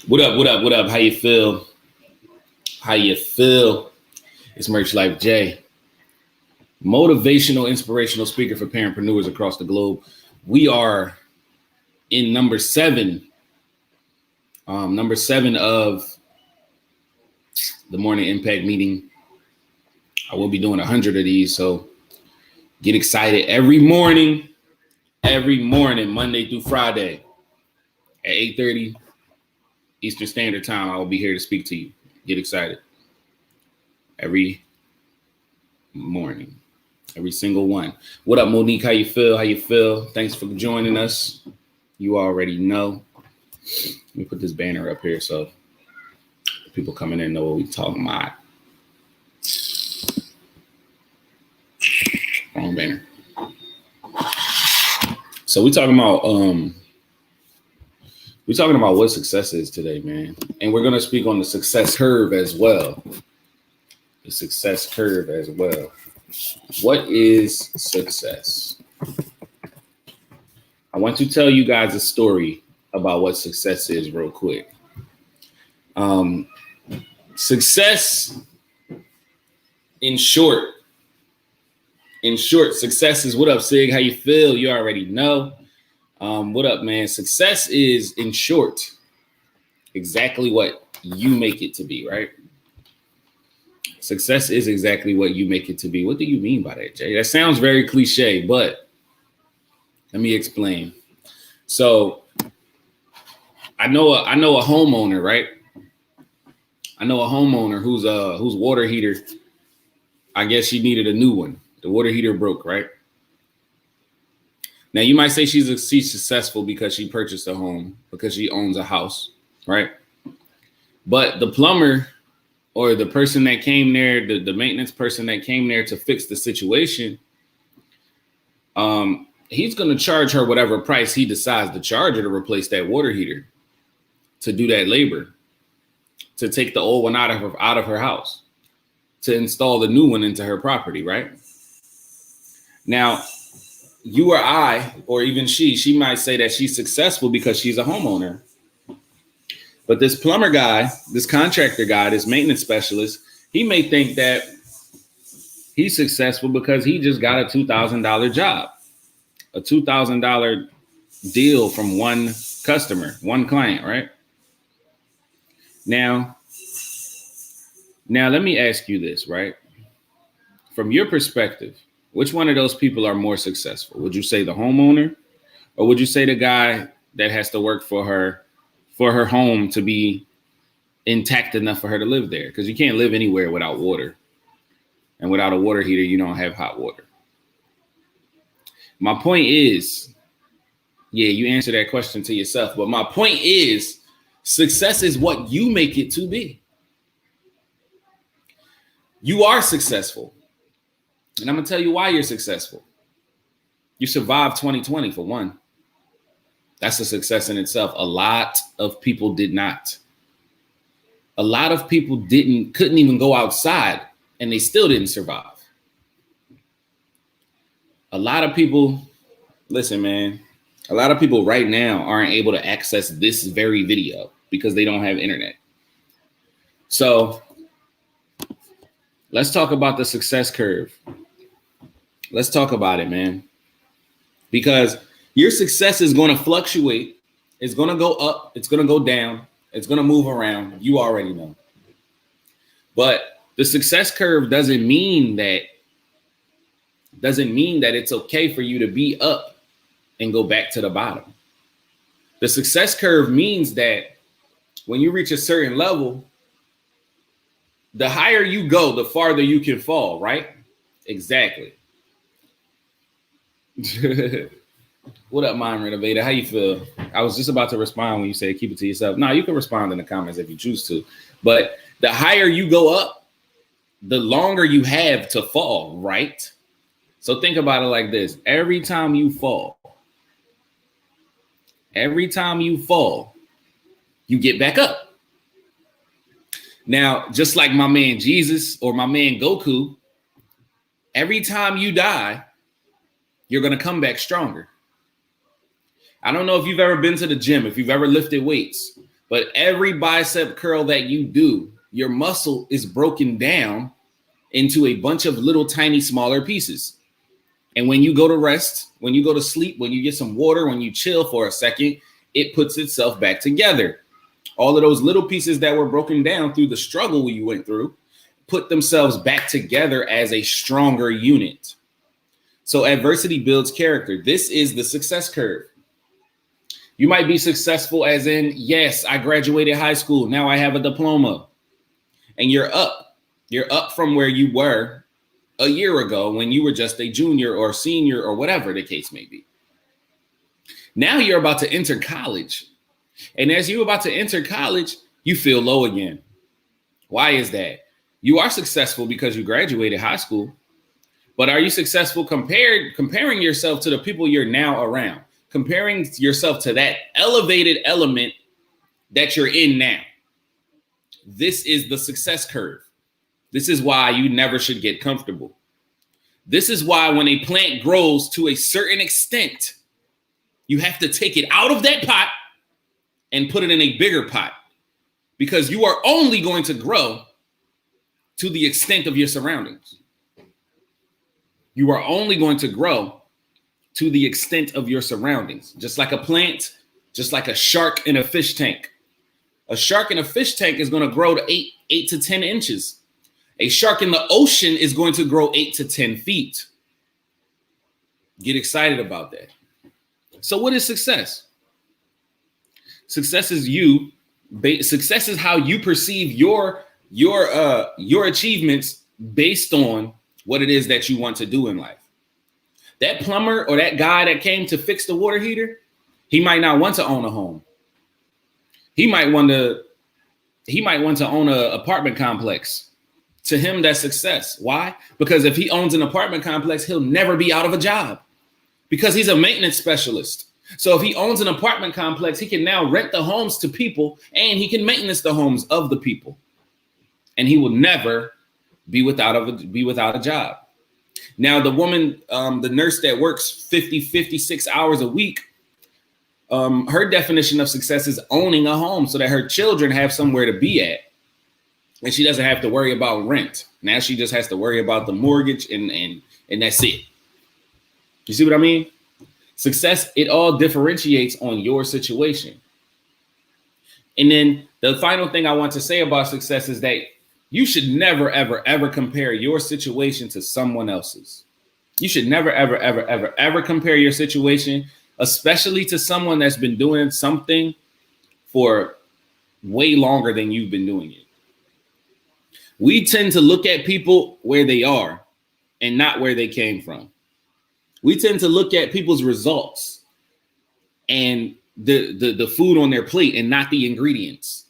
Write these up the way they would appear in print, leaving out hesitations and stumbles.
What up? What up? What up? How you feel? How you feel? It's Merch Life J, motivational, inspirational speaker for parentpreneurs across the globe. We are in number seven of the Morning Impact Meeting. I will be doing 100 of these, so get excited every morning, Monday through Friday at 8:30 Eastern Standard Time. I will be here to speak to you. Get excited every morning, every single one. What up, Monique? How you feel? How you feel? Thanks for joining us. You already know. Let me put this banner up here so people coming in know what we talking about. Wrong banner. So we're talking about what success is today, man. And we're gonna speak on the success curve as well. The success curve as well. What is success? I want to tell you guys a story about what success is real quick. Success, in short, success is, what up, Sig? How you feel? You already know. What up, man? Success is, in short, exactly what you make it to be, right? Success is exactly what you make it to be. What do you mean by that, Jay? That sounds very cliche, but let me explain. So I know a homeowner, right? I know a homeowner whose water heater, I guess she needed a new one. The water heater broke, right? Now you might say she's successful because she purchased a home, because she owns a house, right? But the plumber or the person that came there, the maintenance person that came there to fix the situation, he's going to charge her whatever price he decides to charge her to replace that water heater, to do that labor, to take the old one out of her house, to install the new one into her property, right? Now, you or I, or even she might say that she's successful because she's a homeowner. But this plumber guy, this contractor guy, this maintenance specialist, he may think that he's successful because he just got a $2,000 job, a $2,000 deal from one customer, one client, right? Now, let me ask you this, right? From your perspective, which one of those people are more successful? Would you say the homeowner, or would you say the guy that has to work for her home to be intact enough for her to live there? Because you can't live anywhere without water. And without a water heater, you don't have hot water. My point is, yeah, you answer that question to yourself. But my point is, success is what you make it to be. You are successful. And I'm going to tell you why you're successful. You survived 2020, for one. That's a success in itself. A lot of people did not. A lot of people couldn't even go outside, and they still didn't survive. A lot of people, listen, man, a lot of people right now aren't able to access this very video because they don't have internet. So let's talk about the success curve. Let's talk about it, man. Because your success is going to fluctuate. It's going to go up. It's going to go down. It's going to move around. You already know. But the success curve doesn't mean that it's okay for you to be up and go back to the bottom. The success curve means that when you reach a certain level, the higher you go, the farther you can fall, right? Exactly. What up, Mind Renovator? How you feel? I was just about to respond when you said keep it to yourself. No, you can respond in the comments if you choose to. But the higher you go up, the longer you have to fall, right? So think about it like this. Every time you fall, you get back up. Now, just like my man Jesus or my man Goku, every time you die, you're going to come back stronger. I don't know if you've ever been to the gym, if you've ever lifted weights, But every bicep curl that you do, your muscle is broken down into a bunch of little tiny smaller pieces. And when you go to rest, when you go to sleep, when you get some water, when you chill for a second, it puts itself back together. All of those little pieces that were broken down through the struggle you went through put themselves back together as a stronger unit. So adversity builds character. This is the success curve. You might be successful as in, yes, I graduated high school. Now I have a diploma. And you're up. You're up from where you were a year ago when you were just a junior or senior or whatever the case may be. Now you're about to enter college. And as you're about to enter college, you feel low again. Why is that? You are successful because you graduated high school. But are you successful comparing yourself to the people you're now around? Comparing yourself to that elevated element that you're in now. This is the success curve. This is why you never should get comfortable. This is why when a plant grows to a certain extent, you have to take it out of that pot and put it in a bigger pot, because you are only going to grow to the extent of your surroundings. You are only going to grow to the extent of your surroundings, just like a plant, just like a shark in a fish tank. A shark in a fish tank is going to grow to 8 to 10 inches. A shark in the ocean is going to grow 8 to 10 feet. Get excited about that. So what is success? Success is you. Success is how you perceive your achievements based on what it is that you want to do in life. That plumber or that guy that came to fix the water heater, he might not want to own a home. He might want to own an apartment complex. To him, that's success. Why? Because if he owns an apartment complex, he'll never be out of a job because he's a maintenance specialist. So if he owns an apartment complex, he can now rent the homes to people and he can maintenance the homes of the people. And he will never be without a job. Now, the woman, the nurse that works 56 hours a week, her definition of success is owning a home so that her children have somewhere to be at. And she doesn't have to worry about rent. Now she just has to worry about the mortgage and that's it. You see what I mean? Success, it all differentiates on your situation. And then the final thing I want to say about success is that you should never, ever, ever compare your situation to someone else's. You should never, ever, ever, ever, ever compare your situation, especially to someone that's been doing something for way longer than you've been doing it. We tend to look at people where they are and not where they came from. We tend to look at people's results and the food on their plate and not the ingredients.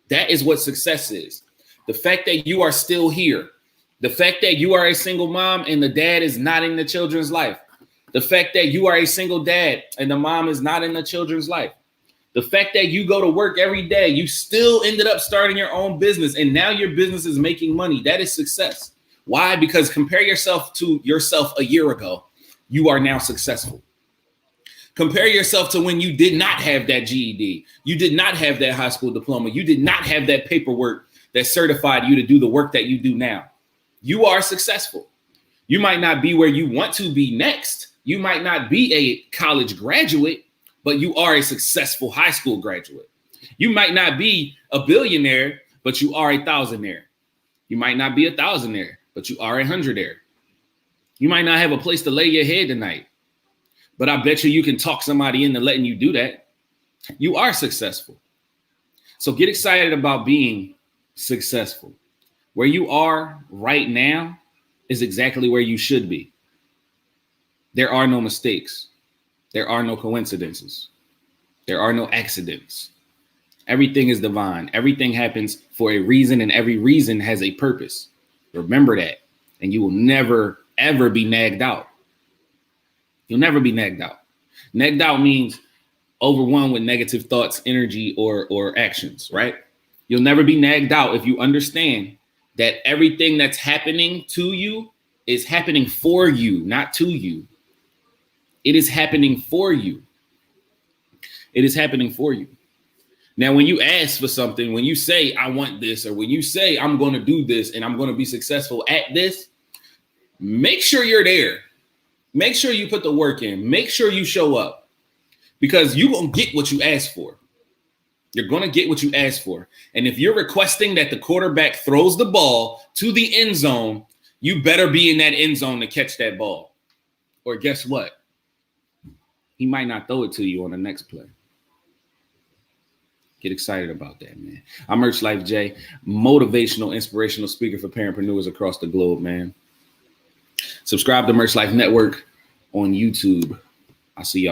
That is what success is. The fact that you are still here, the fact that you are a single mom and the dad is not in the children's life, the fact that you are a single dad and the mom is not in the children's life, the fact that you go to work every day, you still ended up starting your own business and now your business is making money. That is success. Why? Because compare yourself to yourself a year ago. You are now successful. Compare yourself to when you did not have that GED. You did not have that high school diploma. You did not have that paperwork that certified you to do the work that you do now. You are successful. You might not be where you want to be next. You might not be a college graduate, but you are a successful high school graduate. You might not be a billionaire, but you are a thousandaire. You might not be a thousandaire, but you are a hundredaire. You might not have a place to lay your head tonight, but I bet you can talk somebody into letting you do that. You are successful. So get excited about being successful. Where you are right now is exactly where you should be. There are no mistakes. There are no coincidences. There are no accidents. Everything is divine. Everything happens for a reason, and every reason has a purpose. Remember that, and you will never, ever be nagged out. You'll never be nagged out. Nagged out means overwhelmed with negative thoughts, energy, or actions, right? You'll never be nagged out if you understand that everything that's happening to you is happening for you, not to you. It is happening for you. It is happening for you. Now, when you ask for something, when you say, I want this, or when you say, I'm going to do this and I'm going to be successful at this, make sure you're there. Make sure you put the work in. Make sure you show up, because you're going to get what you ask for. You're going to get what you ask for. And if you're requesting that the quarterback throws the ball to the end zone, you better be in that end zone to catch that ball. Or guess what? He might not throw it to you on the next play. Get excited about that, man. I'm Merch Life J, motivational, inspirational speaker for parentpreneurs across the globe, man. Subscribe to Merch Life Network on YouTube. I'll see y'all.